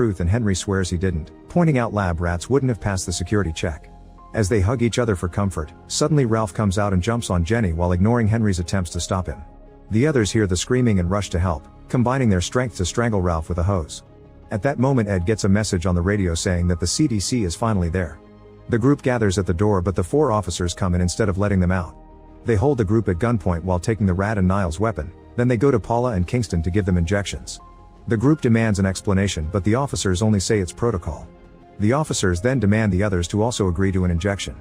truth and Henry swears he didn't, pointing out lab rats wouldn't have passed the security check. As they hug each other for comfort, suddenly Ralph comes out and jumps on Jenny while ignoring Henry's attempts to stop him. The others hear the screaming and rush to help, combining their strength to strangle Ralph with a hose. At that moment Ed gets a message on the radio saying that the CDC is finally there. The group gathers at the door but the 4 officers come in instead of letting them out. They hold the group at gunpoint while taking the rat and Niles' weapon, then they go to Paula and Kingston to give them injections. The group demands an explanation but the officers only say it's protocol. The officers then demand the others to also agree to an injection.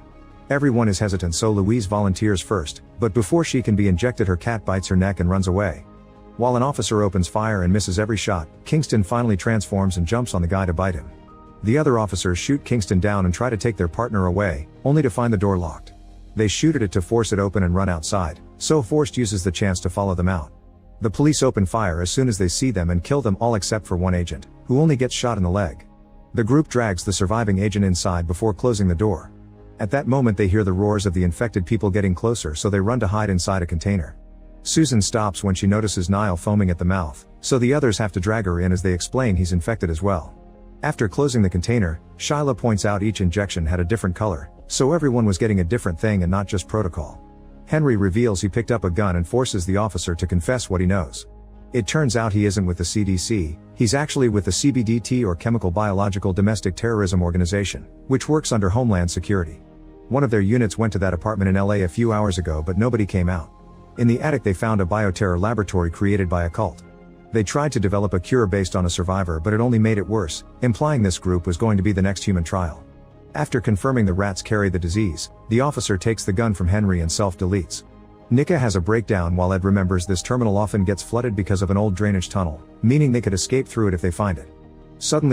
Everyone is hesitant so Louise volunteers first, but before she can be injected her cat bites her neck and runs away. While an officer opens fire and misses every shot, Kingston finally transforms and jumps on the guy to bite him. The other officers shoot Kingston down and try to take their partner away, only to find the door locked. They shoot at it to force it open and run outside, so Forrest uses the chance to follow them out. The police open fire as soon as they see them and kill them all except for one agent, who only gets shot in the leg. The group drags the surviving agent inside before closing the door. At that moment they hear the roars of the infected people getting closer so they run to hide inside a container. Susan stops when she notices Niall foaming at the mouth, so the others have to drag her in as they explain he's infected as well. After closing the container, Shyla points out each injection had a different color, so everyone was getting a different thing and not just protocol. Henry reveals he picked up a gun and forces the officer to confess what he knows. It turns out he isn't with the CDC, he's actually with the CBDT or Chemical Biological Domestic Terrorism Organization, which works under Homeland Security. One of their units went to that apartment in LA a few hours ago but nobody came out. In the attic they found a bioterror laboratory created by a cult. They tried to develop a cure based on a survivor but it only made it worse, implying this group was going to be the next human trial. After confirming the rats carry the disease, the officer takes the gun from Henry and self-deletes. Nika has a breakdown while Ed remembers this terminal often gets flooded because of an old drainage tunnel, meaning they could escape through it if they find it. Suddenly